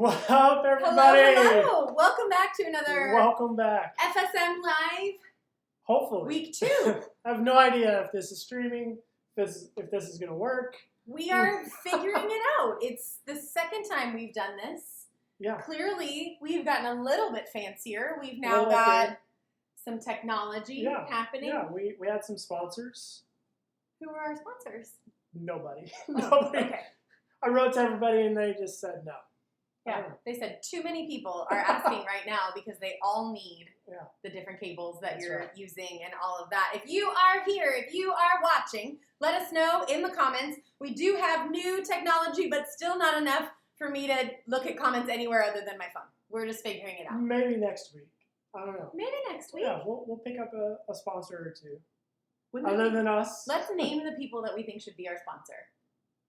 What up, everybody? Hello. Welcome back to another Welcome back. FSM Live Hopefully. Week 2. I have no idea if this is streaming, if this is going to work. We are figuring it out. It's the second time we've done this. Yeah. Clearly, we've gotten a little bit fancier. We've now Little got upgrade. some technology happening. Yeah, we had some sponsors. Who are our sponsors? Nobody. Oh, Nobody. okay. I wrote to everybody and they just said no. Yeah, they said too many people are asking right now because they all need the different cables that you're using and all of that. If you are here, if you are watching, let us know in the comments. We do have new technology, but still not enough for me to look at comments anywhere other than my phone. We're just figuring it out. Maybe next week. I don't know. Maybe next week. Yeah, we'll pick up a sponsor or two. Wouldn't other than us. Let's name the people that we think should be our sponsor.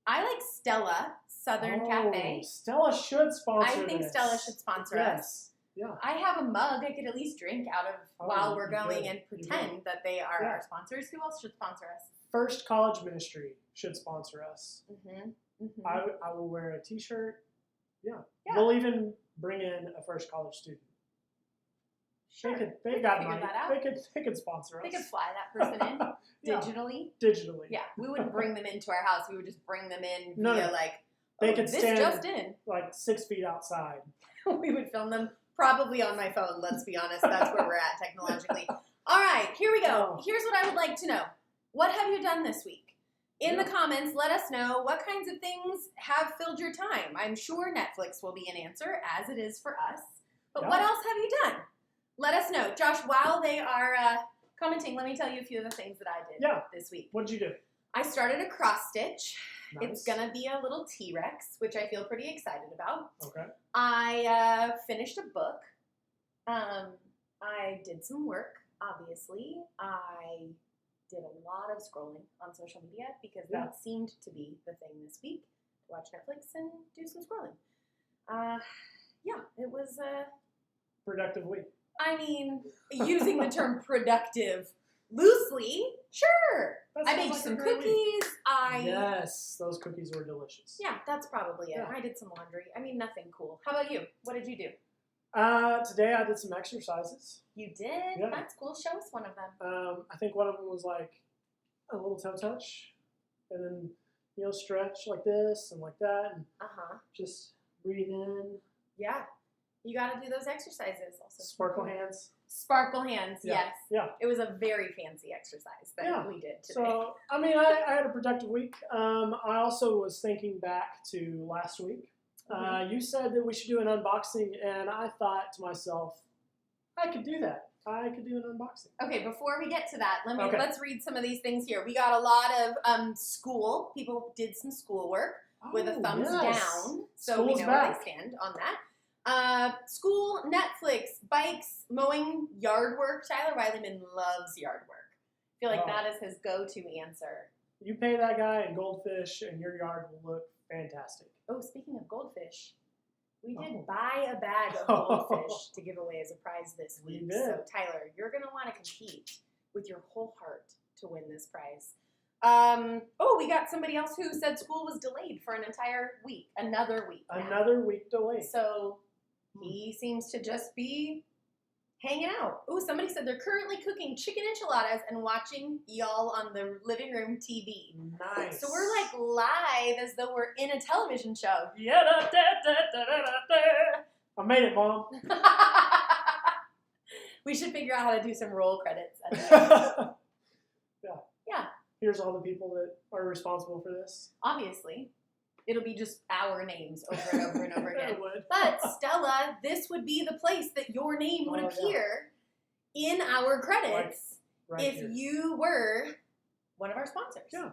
I like Stella, Southern Cafe. Stella should sponsor I think this. Stella should sponsor us. Yeah. I have a mug I could at least drink out of while we're going and pretend that they are our sponsors. Who else should sponsor us? First College Ministry should sponsor us. Mm-hmm. Mm-hmm. I will wear a t-shirt. Yeah. We'll even bring in a first college student. Sure. They've got money. They could sponsor us. They could fly that person in digitally. Digitally. Yeah. We wouldn't bring them into our house. We would just bring them in via they could this stand just in. like 6 feet outside. We would film them probably on my phone, let's be honest. That's where we're at technologically. All right, here we go. Here's what I would like to know. What have you done this week? In the comments, let us know what kinds of things have filled your time. I'm sure Netflix will be an answer, as it is for us. But what else have you done? Let us know. Josh, while they are commenting, let me tell you a few of the things that I did this week. What did you do? I started a cross stitch. Nice. It's going to be a little T-Rex, which I feel pretty excited about. Okay. I finished a book. I did some work, obviously. I did a lot of scrolling on social media because that seemed to be the thing this week. Watch Netflix and do some scrolling. It was a productive week. I mean, using the term productive loosely, sure. I made some cookies. Yes, those cookies were delicious. Yeah, that's probably it. I did some laundry. I mean, nothing cool. How about you? What did you do? Today I did some exercises. You did? Yeah. That's cool. Show us one of them. I think one of them was like a little toe touch, and then stretch like this and like that, and just breathe in. Yeah. You got to do those exercises also. Sparkle hands. Sparkle hands, yes. Yeah. It was a very fancy exercise that we did today. So, I mean, I had a productive week. I also was thinking back to last week. You said that we should do an unboxing, and I thought to myself, I could do that. I could do an unboxing. Okay, before we get to that, let's read some of these things here. We got a lot of school. People did some schoolwork with a thumbs down. So we know where they stand on that. School, Netflix, bikes, mowing, yard work. Tyler Wileyman loves yard work. I feel like that is his go-to answer. You pay that guy in goldfish and your yard will look fantastic. Oh, speaking of goldfish, we did buy a bag of goldfish to give away as a prize this week. We did. So Tyler, you're going to want to compete with your whole heart to win this prize. We got somebody else who said school was delayed for an entire week. Another week now. Another week delayed. So he seems to just be hanging out. Oh, somebody said they're currently cooking chicken enchiladas and watching y'all on the living room TV. Nice. So we're like live as though we're in a television show. I made it, Mom. We should figure out how to do some roll credits. Yeah. Here's all the people that are responsible for this. Obviously. It'll be just our names over and over and over again. It would. But Stella, this would be the place that your name would appear in our credits if you were one of our sponsors. Yeah.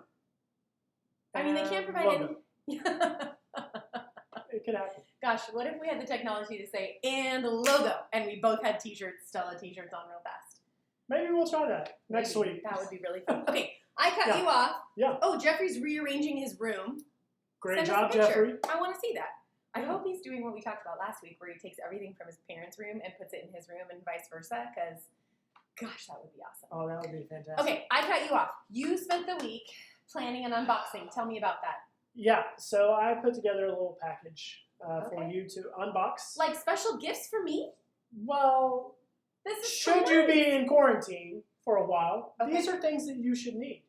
I mean, they can't provide any. It could happen. Gosh, what if we had the technology to say, and logo, and we both had t-shirts, Stella t-shirts on real fast? Maybe we'll try that next week. That would be really fun. Okay, I cut you off. Yeah. Oh, Jeffrey's rearranging his room. Great job, Jeffrey. I want to see that. I hope he's doing what we talked about last week, where he takes everything from his parents' room and puts it in his room and vice versa, because, gosh, that would be awesome. Oh, that would be fantastic. Okay, I cut you off. You spent the week planning an unboxing. Tell me about that. Yeah, so I put together a little package. for you to unbox. Like special gifts for me? Well, This is should so you nice. be in quarantine for a while, Okay. these are things that you should need.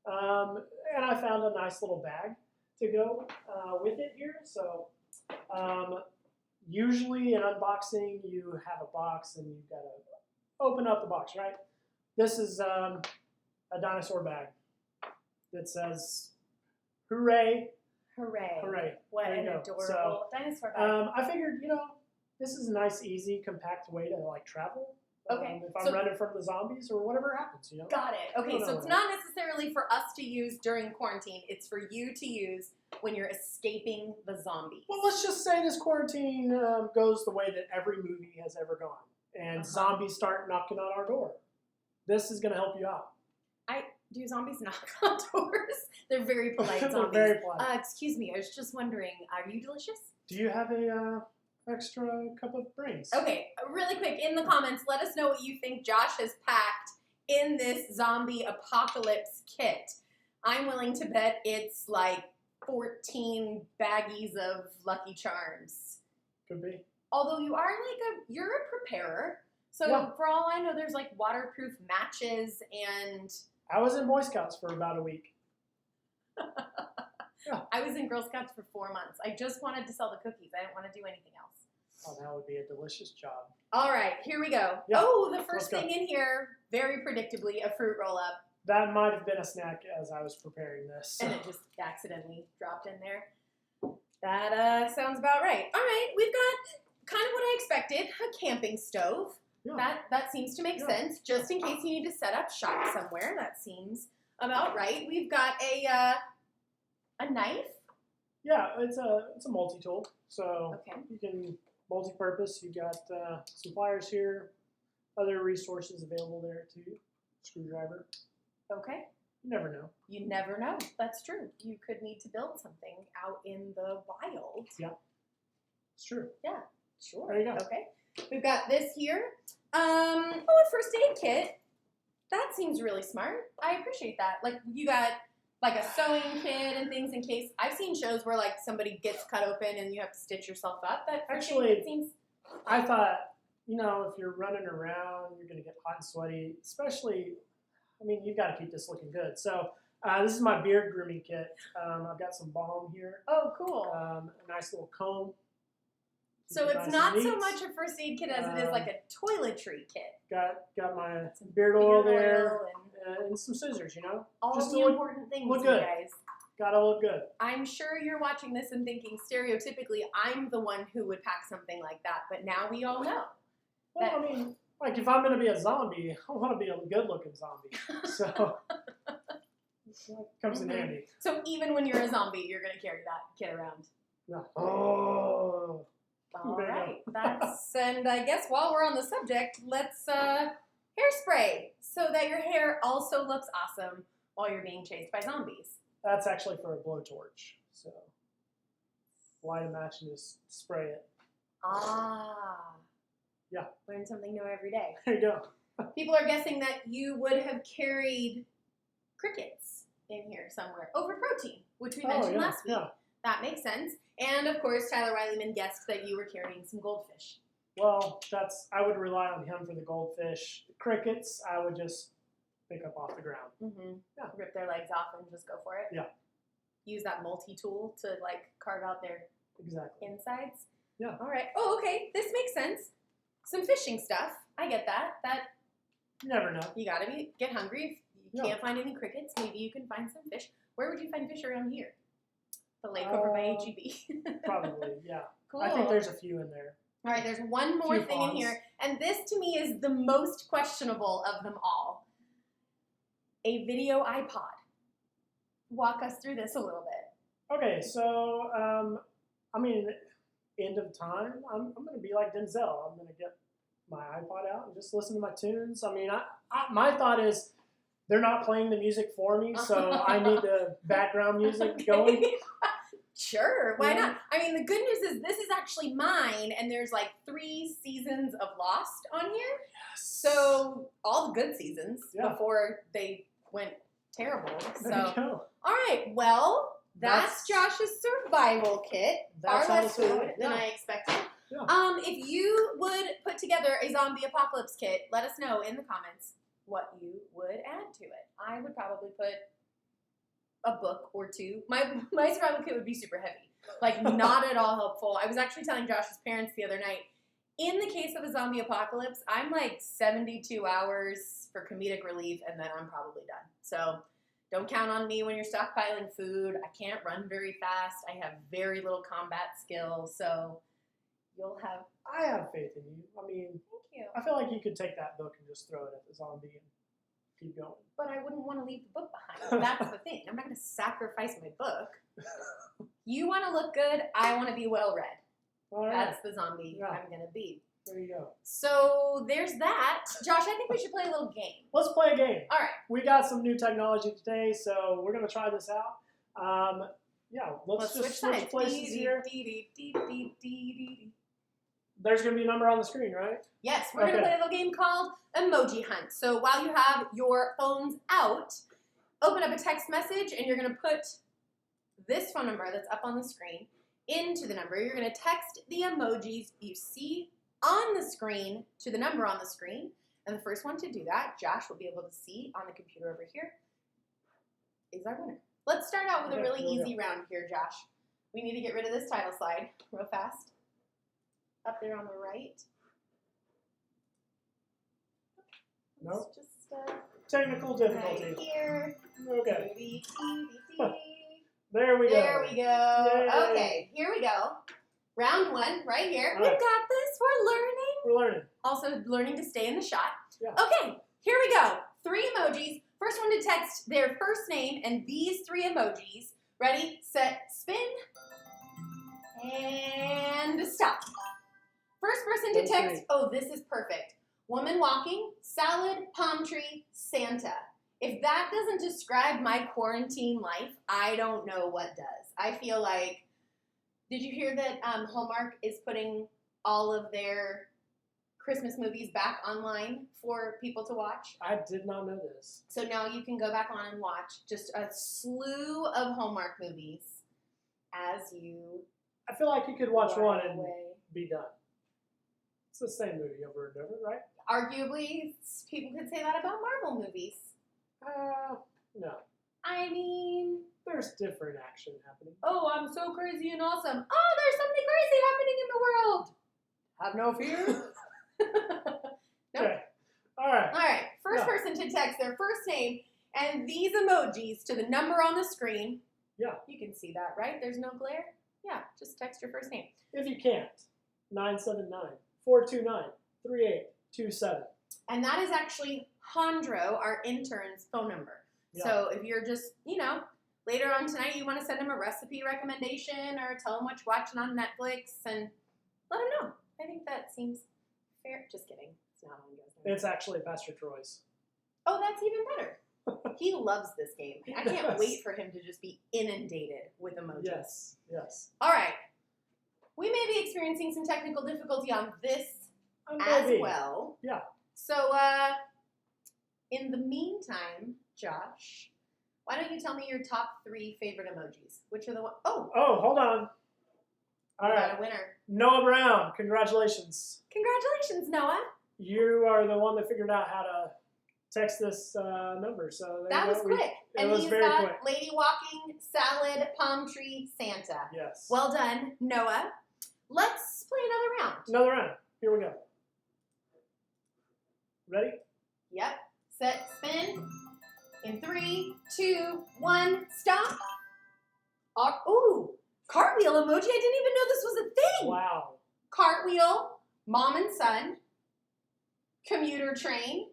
And I found a nice little bag to go with it here. So usually in unboxing, you have a box and you've got to open up the box, right? This is a dinosaur bag that says, hooray, Hooray. hooray. What There an you go. adorable So, dinosaur bag. I figured, this is a nice, easy, compact way to like travel. Okay, If I'm so- running from the zombies or whatever happens, Got it. Okay, No, so no, it's no. not necessarily for us to use during quarantine. It's for you to use when you're escaping the zombies. Well, let's just say this quarantine goes the way that every movie has ever gone, and zombies start knocking on our door. This is going to help you out. Do zombies knock on doors? They're very polite They're zombies. very polite. Excuse me, I was just wondering, are you delicious? Do you have a extra cup of brains? Okay, really quick, in the comments, let us know what you think Josh has packed in this zombie apocalypse kit. I'm willing to bet it's like 14 baggies of Lucky Charms. Could be. Although you're a preparer, so Yeah. for all I know, there's like waterproof matches and I was in Boy Scouts for about a week. I was in Girl Scouts for 4 months. I just wanted to sell the cookies. I didn't want to do anything else. Oh, that would be a delicious job. All right, here we go. Yeah. Oh, the Let's first go. thing in here, very predictably, a fruit roll-up. That might have been a snack as I was preparing this. And it just accidentally dropped in there. That sounds about right. All right, we've got kind of what I expected, a camping stove. Yeah. That seems to make Yeah. sense, just in case you need to set up shop somewhere. That seems about right. We've got a knife. Yeah, it's a multi-tool, so Okay. you can multi-purpose. You got some pliers here, other resources available there too. Screwdriver. Okay. You never know. You never know. That's true. You could need to build something out in the wild. It's true. Sure. There you go. Okay. We've got this here. A first aid kit. That seems really smart. I appreciate that. Like you got like a sewing kit and things in case. I've seen shows where like somebody gets cut open and you have to stitch yourself up. That first aid Actually, kit seems. I thought, if you're running around, you're going to get hot and sweaty, especially, you've got to keep this looking good. So this is my beard grooming kit. I've got some balm here, Oh, cool. a nice little comb. So Keep it it's nice not and so neat. much a first aid kit as it is like a toiletry kit. Got my beard oil there and and some scissors, all just the to look important things, look you good. guys. Gotta look good. I'm sure you're watching this and thinking stereotypically I'm the one who would pack something like that, but now we all know. Well, like if I'm gonna be a zombie, I want to be a good-looking zombie. So it comes in handy. So even when you're a zombie, you're going to carry that kit around. No. Oh. All There you go. right. And I guess while we're on the subject, let's hairspray so that your hair also looks awesome while you're being chased by zombies. That's actually for a blowtorch. So light a match and just spray it. Ah. Yeah. Learn something new every day. There you go. People are guessing that you would have carried crickets in here somewhere over protein, which we mentioned last week. Yeah. That makes sense. And of course, Tyler Rileyman guessed that you were carrying some goldfish. Well, I would rely on him for the goldfish. The crickets, I would just pick up off the ground. Mm-hmm. Yeah. Rip their legs off and just go for it. Yeah. Use that multi-tool to like carve out their Exactly. insides. Yeah. All right. Oh, okay. This makes sense. Some fishing stuff. I get that. You never know. You gotta get hungry. If you Yeah. can't find any crickets, maybe you can find some fish. Where would you find fish around here? The lake over by HEB. Probably, yeah. Cool. I think there's a few in there. All right, there's one more Few thing in ponds. here, and this to me is the most questionable of them all. A video iPod. Walk us through this a little bit. Okay, so end of time, I'm going to be like Denzel. I'm going to get my iPod out and just listen to my tunes. My thought is they're not playing the music for me, so I need the background music going. Sure, why Yeah. not? The good news is this is actually mine, and there's like 3 seasons of Lost on here. So all the good seasons Yeah. before they went terrible. There you So go. all right, well, That's Josh's survival kit. Far That's how to less food survive. than Yeah. I expected. Yeah. If you would put together a zombie apocalypse kit, let us know in the comments what you would add to it. I would probably put a book or two. My survival kit would be super heavy. Like, not at all helpful. I was actually telling Josh's parents the other night, in the case of a zombie apocalypse, I'm like 72 hours for comedic relief, and then I'm probably done. So don't count on me when you're stockpiling food. I can't run very fast. I have very little combat skill, so you'll have... I have faith in you. I mean, Thank you. I feel like you could take that book and just throw it at the zombie and keep going. But I wouldn't want to leave the book behind. That's the thing. I'm not going to sacrifice my book. You want to look good. I want to be well-read. All right. That's the zombie Yeah. I'm going to be. There you go. So there's that. Josh, I think we should play a little game. Let's play a game. All right. We got some new technology today, so we're going to try this out. Yeah, let's just switch places here. There's going to be a number on the screen, right? Yes, we're going to play a little game called Emoji Hunt. So while you have your phones out, open up a text message, and you're going to put this phone number that's up on the screen into the number. You're going to text the emojis you see on the screen to the number on the screen. And the first one to do that, Josh will be able to see on the computer over here, is our winner. Let's start out with a really easy round here, Josh. We need to get rid of this title slide real fast. Up there on the right. No. Just Technical difficulty. right here. Okay. There we go. There we go. Yay. Okay, here we go. Round one, right here. All We've right. got this. We're learning. We're learning. Also learning to stay in the shot. Yeah. Okay, here we go. 3 emojis. First one to text their first name and these 3 emojis. Ready, set, spin. And stop. First person to text, oh, this is perfect. Woman walking, salad, palm tree, Santa. If that doesn't describe my quarantine life, I don't know what does. I feel like, did you hear that Hallmark is putting all of their Christmas movies back online for people to watch? I did not know this. So now you can go back on and watch just a slew of Hallmark movies as you I feel like you could watch one and away. be done. It's the same movie over and over, right? Arguably, people could say that about Marvel movies. No. I mean, There's different action happening. oh, I'm so crazy and awesome. Oh, there's something crazy happening in the world. Have no fear. Nope. Okay. All right. All right, first Yeah. person to text their first name and these emojis to the number on the screen. Yeah. You can see that, right? There's no glare. Yeah, just text your first name. If you can't, 979-429-3827. And that is actually Hondro, our intern's phone number. Yeah. So if you're just, later on tonight you want to send him a recipe recommendation or tell him what you're watching on Netflix and let him know. I think that seems fair. Just kidding. It's not on yours. It's actually Pastor Troy's. Oh, that's even better. He loves this game. I can't Yes. wait for him to just be inundated with emojis. Yes. Yes. All right. We may be experiencing some technical difficulty on this as Maybe. well. Yeah. So, in the meantime, Josh, why don't you tell me your top 3 favorite emojis? Which are the one? Oh, Oh, hold on. All we right. got a winner. Noah Brown, congratulations. Congratulations, Noah. You are the one that figured out how to text this number. So there That you was go. quick. It And was he's very got quick. lady walking, salad, palm tree, Santa. Yes. Well done, Noah. Let's play another round. Another round. Here we go. Ready? Yep. Set, spin. In 3, 2, 1, stop. Ooh, cartwheel emoji. I didn't even know this was a thing. Wow. Cartwheel, mom and son, commuter train,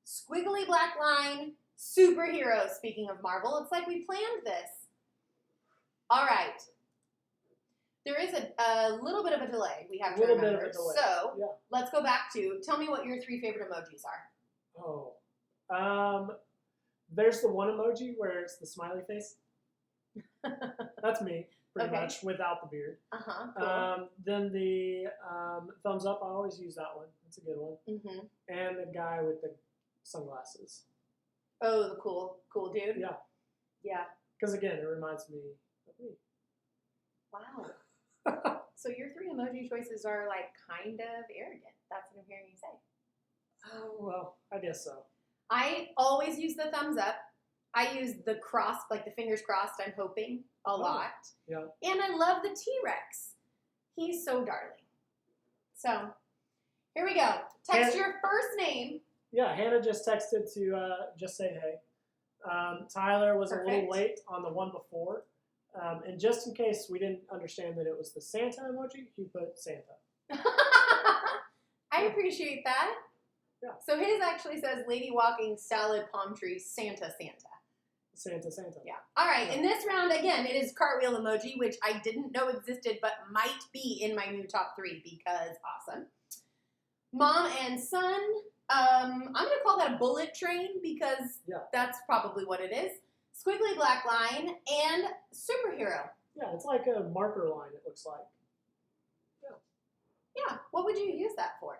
squiggly black line, superhero. Speaking of Marvel, it's like we planned this. All right. There is a little bit of a delay we have to remember. A little bit of a delay. So Yeah. let's go back to, tell me what your 3 favorite emojis are. Oh. There's the one emoji where it's the smiley face. That's me, pretty Okay. much, without the beard. Cool. Then the thumbs up, I always use that one. That's a good one. Mm-hmm. And the guy with the sunglasses. Oh, the cool dude? Yeah. Yeah. Because again, it reminds me of me. Wow. So your 3 emoji choices are like kind of arrogant. That's what I'm hearing you say. Oh, well, I guess so. I always use the thumbs up. I use the cross, like the fingers crossed, I'm hoping, a lot. Yeah. And I love the T-Rex. He's so darling. So, here we go. Text your first name. Yeah, Hannah just texted to just say hey. Tyler was Perfect. a little late on the one before. And just in case we didn't understand that it was the Santa emoji, he put Santa. I appreciate that. Yeah. So his actually says lady walking, salad, palm tree, Santa. Santa. Yeah. All right. In this round, again, it is cartwheel emoji, which I didn't know existed, but might be in my new top 3 because awesome. Mom and son. I'm going to call that a bullet train because that's probably what it is. Squiggly black line and superhero. Yeah, it's like a marker line, it looks like. Yeah. What would you use that for?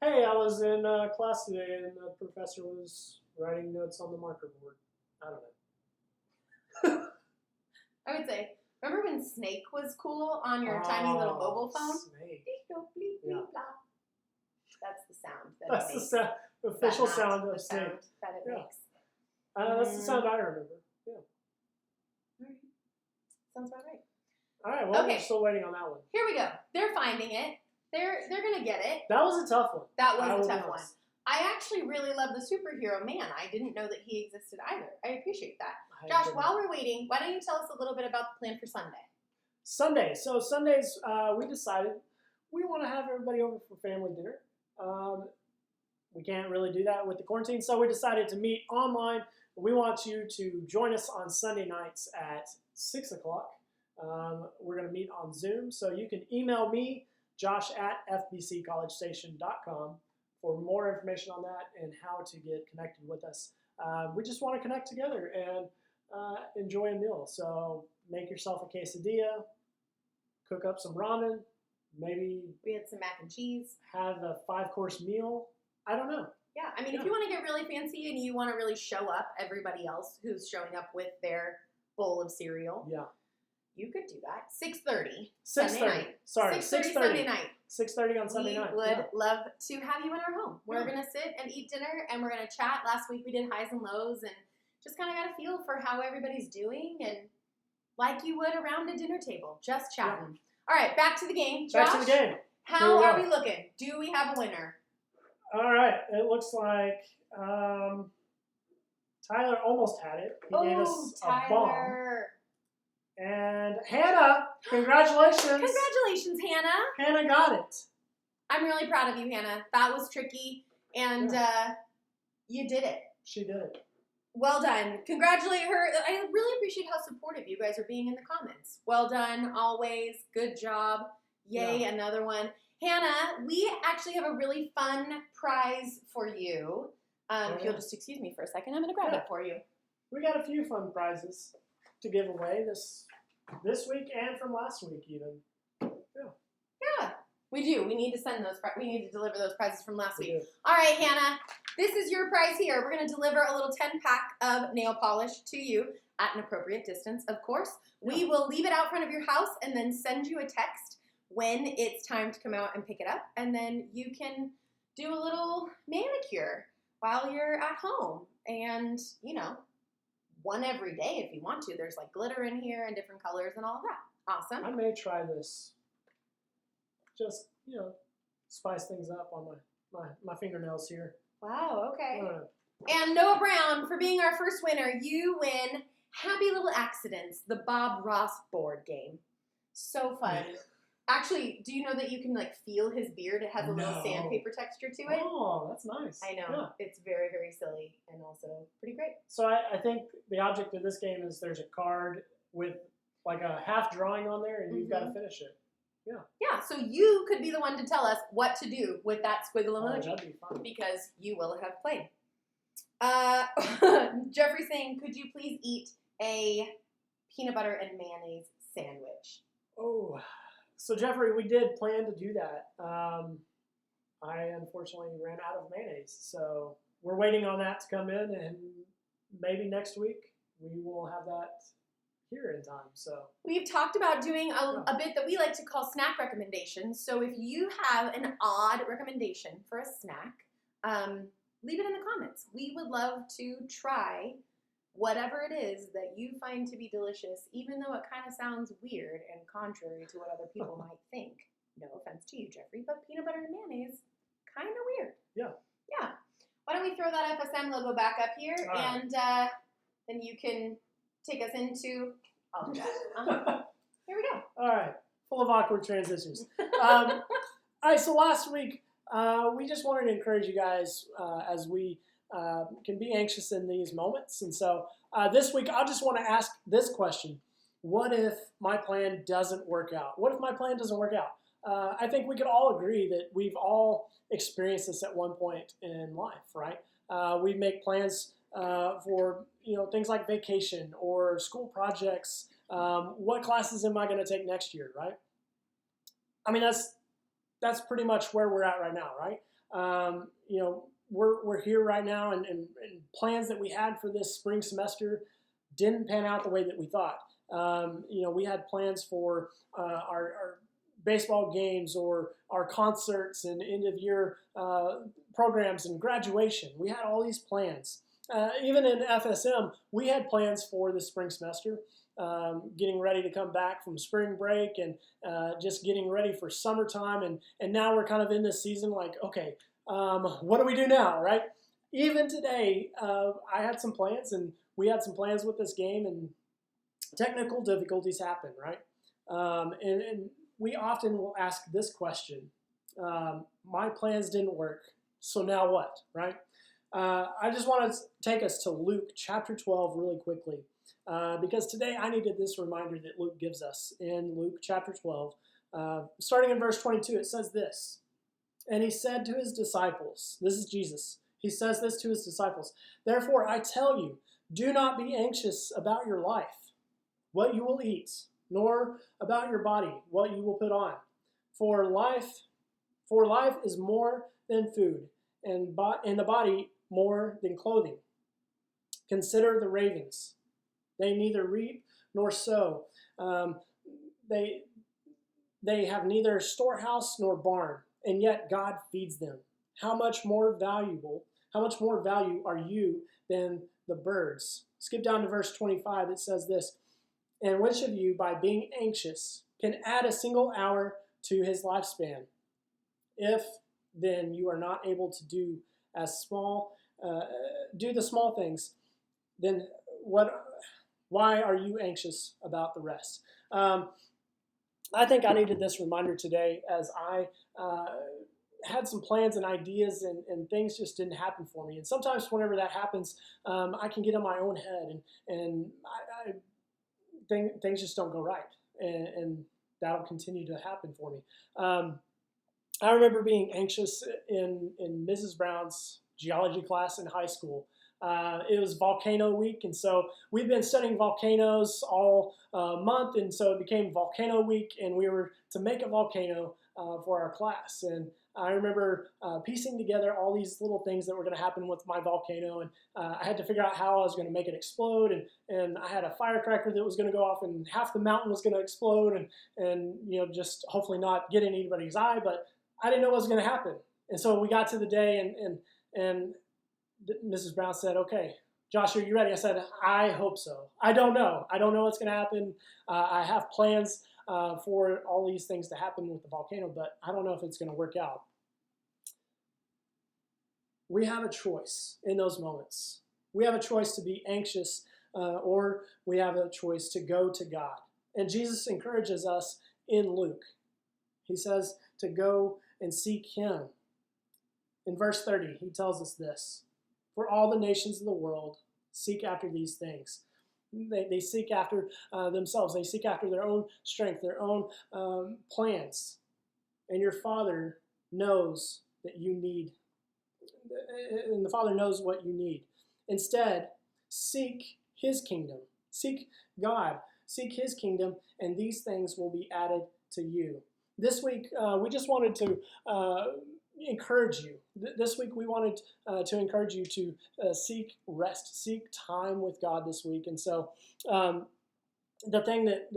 Hey, I was in class today and the professor was writing notes on the marker board. I don't know. I would say, remember when Snake was cool on your tiny little mobile phone? Snake. Yeah. That's the sound that That's it makes. the official sound of Snake. That it makes. That's the sound I remember. Yeah. All right. Sounds about right. All right, well, we're still waiting on that one. Here we go. They're finding it. They're going to get it. That was a tough one. That was a tough one. I actually really love the superhero man. I didn't know that he existed either. I appreciate that. Josh, while we're waiting, why don't you tell us a little bit about the plan for Sunday? So Sundays, we decided we want to have everybody over for family dinner. We can't really do that with the quarantine, so we decided to meet online. We want you to join us on Sunday nights at 6 o'clock. We're going to meet on Zoom, so you can email me, josh@fbccollegestation.com, for more information on that and how to get connected with us. We just want to connect together and enjoy a meal. So make yourself a quesadilla, cook up some ramen, maybe we had some mac and cheese, have a 5-course meal. I don't know. Yeah, I mean, if you want to get really fancy and you want to really show up everybody else who's showing up with their bowl of cereal, you could do that. 6:30 Sunday night. Sorry, 6:30 Sunday night. 6:30 on Sunday night. We would love to have you in our home. We're going to sit and eat dinner, and we're going to chat. Last week we did highs and lows and just kind of got a feel for how everybody's doing, and like you would around a dinner table, just chatting. All right, back to the game. Josh, back to the game. How are we looking? Do we have a winner? All right, it looks like Tyler almost had it. He gave us a bomb. And Hannah, congratulations. Congratulations, Hannah. Hannah got it. I'm really proud of you, Hannah. That was tricky, and you did it. She did it. Well done. Congratulate her. I really appreciate how supportive you guys are being in the comments. Well done, always. Good job. Yay, another one. Hannah, we actually have a really fun prize for you. If you'll just excuse me for a second, I'm going to grab it for you. We got a few fun prizes to give away this week and from last week even. Yeah, we do. We need to send those. We need to deliver those prizes from last week. All right, Hannah, this is your prize here. We're going to deliver a little 10-pack of nail polish to you at an appropriate distance, of course. We will leave it out front of your house and then send you a text when it's time to come out and pick it up, and then you can do a little manicure while you're at home, and one every day if you want to. There's like glitter in here and different colors and all of that. Awesome. I may try this. Just spice things up on my fingernails here. Wow. Okay. And Noah Brown, for being our first winner, you win Happy Little Accidents, the Bob Ross board game. So fun. Actually, do you know that you can feel his beard? It has a little sandpaper texture to it. Oh, that's nice. I know. Yeah. It's very, very silly and also pretty great. So I think the object of this game is there's a card with like a half drawing on there, and you've got to finish it. Yeah. Yeah. So you could be the one to tell us what to do with that squiggle emoji. That'd be fun. Because you will have played. Jeffrey's saying, could you please eat a peanut butter and mayonnaise sandwich? Oh. So, Jeffrey, we did plan to do that. I unfortunately ran out of mayonnaise, so we're waiting on that to come in, and maybe next week we will have that here in time. So we've talked about doing a bit that we like to call snack recommendations. So if you have an odd recommendation for a snack, leave it in the comments. We would love to try whatever it is that you find to be delicious, even though it kind of sounds weird and contrary to what other people might think. No offense to you, Jeffrey, but peanut butter and mayonnaise, kind of weird. Yeah. Yeah. Why don't we throw that FSM logo back up here, and then you can take us into, I'll do that. Here we go. All right. Full of awkward transitions. All right, so last week, we just wanted to encourage you guys as we can be anxious in these moments. And so this week, I just want to ask this question. What if my plan doesn't work out? What if my plan doesn't work out? I think we could all agree that we've all experienced this at one point in life, right? We make plans for things like vacation or school projects. What classes am I going to take next year, right? I mean, that's pretty much where we're at right now, right? We're here right now, and plans that we had for this spring semester didn't pan out the way that we thought. We had plans for our baseball games or our concerts and end-of-year programs and graduation. We had all these plans. Even in FSM, we had plans for the spring semester, getting ready to come back from spring break and just getting ready for summertime. And now we're kind of in this season like, okay, what do we do now, right? Even today, I had some plans, and we had some plans with this game, and technical difficulties happen, right? And we often will ask this question, my plans didn't work, so now what, right? I just want to take us to Luke chapter 12 really quickly, because today I needed this reminder that Luke gives us in Luke chapter 12. Starting in verse 22, it says this, and he said to his disciples, this is Jesus, he says this to his disciples, therefore I tell you, do not be anxious about your life, what you will eat, nor about your body, what you will put on. For life is more than food, and the body more than clothing. Consider the ravens. They neither reap nor sow. They have neither storehouse nor barn, and yet God feeds them. How much more value are you than the birds? Skip down to verse 25. It says this, and which of you, by being anxious, can add a single hour to his lifespan? If then you are not able to do the small things, then why are you anxious about the rest? I think I needed this reminder today as I had some plans and ideas and things just didn't happen for me. And sometimes whenever that happens, I can get in my own head and things just don't go right. And that'll continue to happen for me. I remember being anxious in Mrs. Brown's geology class in high school. It was volcano week, and so we've been studying volcanoes all month, and so it became volcano week, and we were to make a volcano for our class. And I remember piecing together all these little things that were going to happen with my volcano, and I had to figure out how I was going to make it explode, and I had a firecracker that was going to go off, and half the mountain was going to explode, and just hopefully not get in anybody's eye, but I didn't know what was going to happen. And so we got to the day, and Mrs. Brown said, okay, Josh, are you ready? I said, I hope so. I don't know. I don't know what's going to happen. I have plans for all these things to happen with the volcano, but I don't know if it's going to work out. We have a choice in those moments. We have a choice to be anxious, or we have a choice to go to God. And Jesus encourages us in Luke. He says to go and seek him. In verse 30, he tells us this. For all the nations of the world seek after these things. They seek after themselves. They seek after their own strength, their own plans. And your Father knows that you need, and the Father knows what you need. Instead, seek his kingdom. Seek God. Seek his kingdom, and these things will be added to you. This week, we just wanted to encourage you. This week we wanted to encourage you to seek rest, seek time with God this week. And so the thing that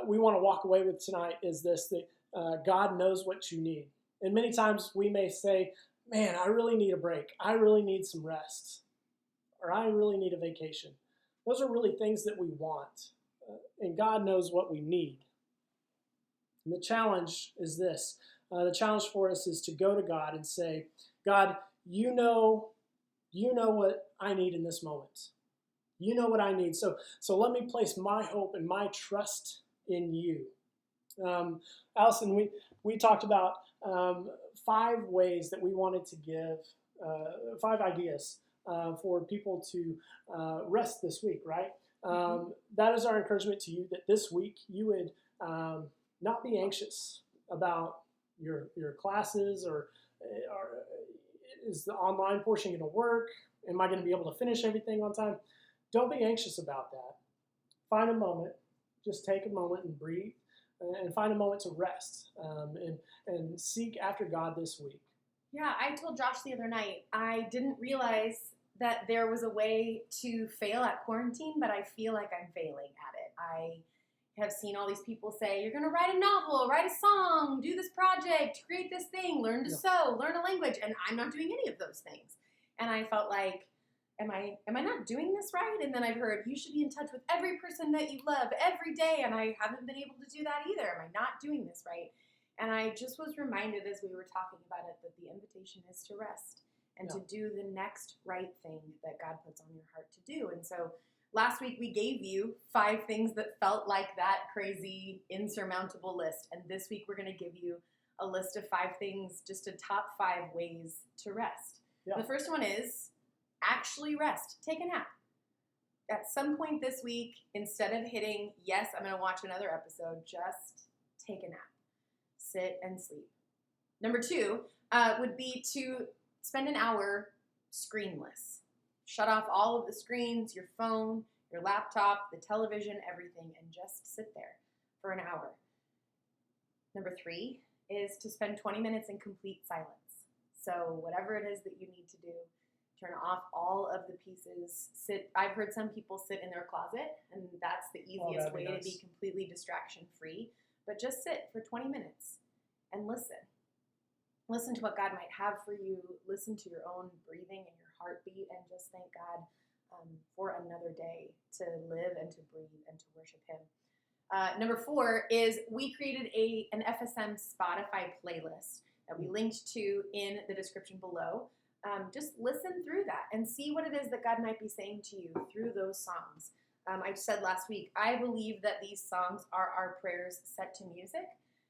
we want to walk away with tonight is this, that God knows what you need. And many times we may say, man, I really need a break. I really need some rest. Or I really need a vacation. Those are really things that we want. And God knows what we need. And the challenge is this. The challenge for us is to go to God and say, God, you know what I need in this moment. You know what I need. So let me place my hope and my trust in you. Allison, we talked about 5 ways that we wanted to give, 5 ideas for people to rest this week, right? That is our encouragement to you, that this week you would not be anxious about your classes or is the online portion going to work? Am I going to be able to finish everything on time? Don't be anxious about that. Find a moment. Just take a moment and breathe and find a moment to rest and seek after God this week. Yeah, I told Josh the other night, I didn't realize that there was a way to fail at quarantine, but I feel like I'm failing at it. I have seen all these people say, you're going to write a novel, write a song, do this project, create this thing, learn to sew, learn a language, and I'm not doing any of those things. And I felt like, am I not doing this right? And then I've heard, you should be in touch with every person that you love every day, and I haven't been able to do that either. Am I not doing this right? And I just was reminded as we were talking about it that the invitation is to rest and to do the next right thing that God puts on your heart to do. And so last week we gave you 5 things that felt like that crazy, insurmountable list. And this week we're going to give you a list of 5 things, just a top 5 ways to rest. Yeah. The first one is actually rest. Take a nap. At some point this week, instead of hitting, yes, I'm going to watch another episode, just take a nap. Sit and sleep. Number 2 would be to spend an hour screenless. Shut off all of the screens, your phone, your laptop, the television, everything, and just sit there for an hour. Number 3 is to spend 20 minutes in complete silence. So whatever it is that you need to do, turn off all of the pieces. I've heard some people sit in their closet, and that's the easiest way to be completely distraction-free. But just sit for 20 minutes and listen. Listen to what God might have for you. Listen to your own breathing and your heartbeat, and just thank God for another day to live and to breathe and to worship Him. Number 4 is we created an FSM Spotify playlist that we linked to in the description below. Just listen through that and see what it is that God might be saying to you through those songs. I said last week, I believe that these songs are our prayers set to music.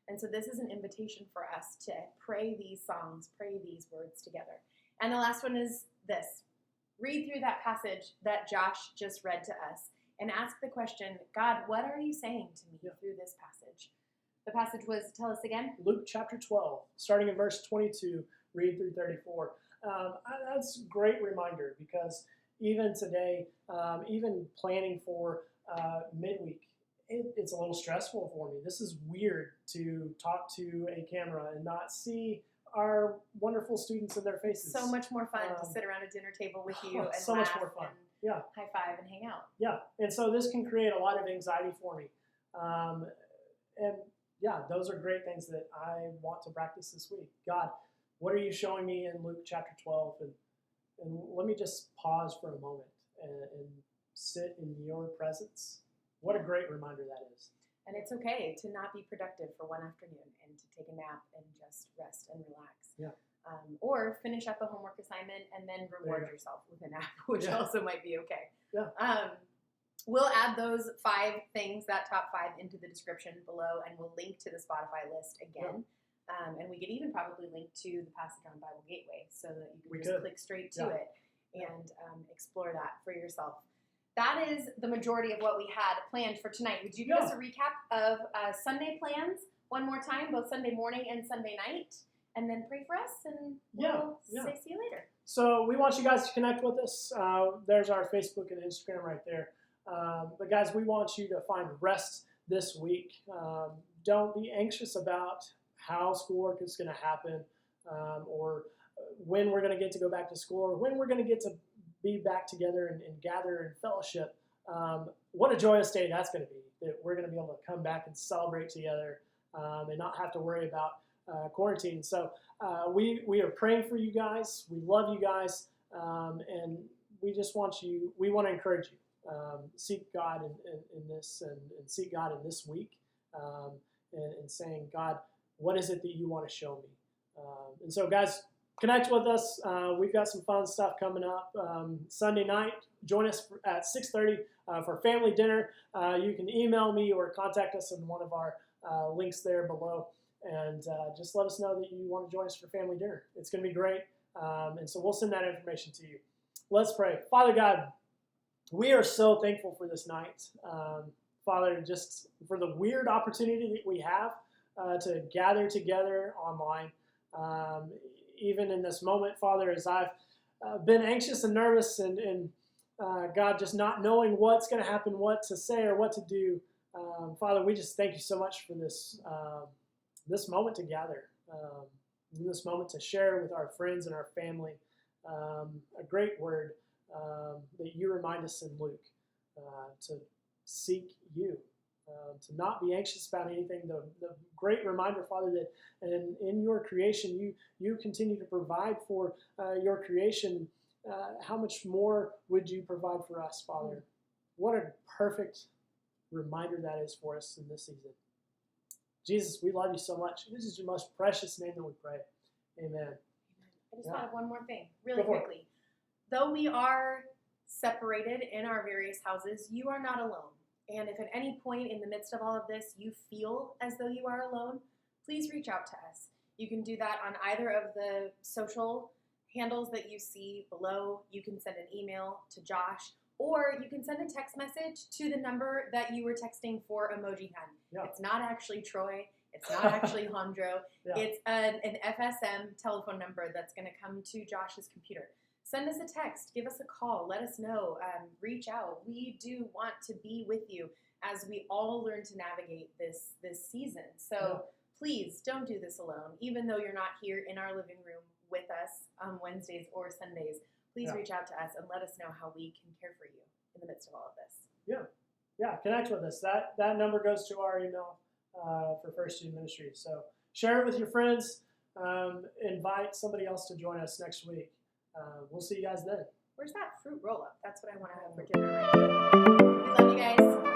And so this is an invitation for us to pray these songs, pray these words together. And the last one is this. Read through that passage that Josh just read to us and ask the question, God, what are you saying to me through this passage? The passage was, tell us again. Luke chapter 12, starting in verse 22, read through 34. That's a great reminder because even today, even planning for midweek, it's a little stressful for me. This is weird to talk to a camera and not see our wonderful students in their faces. So much more fun to sit around a dinner table with you and so laugh much more fun. And high five and hang out. Yeah, and so this can create a lot of anxiety for me. And yeah, those are great things that I want to practice this week. God, what are you showing me in Luke chapter 12? And let me just pause for a moment and sit in your presence. What a great reminder that is. And it's okay to not be productive for one afternoon and to take a nap and just rest and relax. Yeah. Or finish up a homework assignment and then reward yourself with a nap, which also might be okay. Yeah. We'll add those 5 things, that top 5, into the description below, and we'll link to the Spotify list again. Yeah. And we could even probably link to the passage on Bible Gateway so that you can just click straight to it and explore that for yourself. That is the majority of what we had planned for tonight. Would you give us a recap of Sunday plans one more time, both Sunday morning and Sunday night? And then pray for us, and we'll say see you later. So we want you guys to connect with us. There's our Facebook and Instagram right there. But guys, we want you to find rest this week. Don't be anxious about how schoolwork is going to happen. or when we're going to get to go back to school, or when we're going to get to be back together and gather in fellowship. What a joyous day that's going to be, that we're going to be able to come back and celebrate together and not have to worry about quarantine. So we are praying for you guys. We love you guys, and we want to encourage you. Seek God in this, and seek God in this week, and saying, God, what is it that you want to show me? And so, guys, connect with us. We've got some fun stuff coming up. Sunday night, join us at 6:30 for family dinner. You can email me or contact us in one of our links there below, and just let us know that you want to join us for family dinner. It's going to be great, and so we'll send that information to you. Let's pray. Father God, we are so thankful for this night. Father, just for the weird opportunity that we have to gather together online. Even in this moment, Father, as I've been anxious and nervous and God, just not knowing what's going to happen, what to say or what to do. Father, we just thank you so much for this moment to gather, this moment to share with our friends and our family a great word that you remind us in Luke, to seek you, to not be anxious about anything. The great reminder, Father, that in your creation, you continue to provide for your creation. How much more would you provide for us, Father? What a perfect reminder that is for us in this season. Jesus, we love you so much. This is your most precious name that we pray. Amen. I just thought of one more thing, really quickly. Though we are separated in our various houses, you are not alone. And if at any point in the midst of all of this you feel as though you are alone, please reach out to us. You can do that on either of the social handles that you see below. You can send an email to Josh, or you can send a text message to the number that you were texting for Emoji Hen. Yeah. It's not actually Troy. It's not actually Hondro. Yeah. It's an FSM telephone number that's going to come to Josh's computer. Send us a text. Give us a call. Let us know. Reach out. We do want to be with you as we all learn to navigate this season. So please don't do this alone. Even though you're not here in our living room with us on Wednesdays or Sundays, please reach out to us and let us know how we can care for you in the midst of all of this. Yeah. Connect with us. That number goes to our email for First Student Ministry. So share it with your friends. Invite somebody else to join us next week. We'll see you guys then. Where's that fruit roll-up? That's what I want to have for dinner. We love you guys.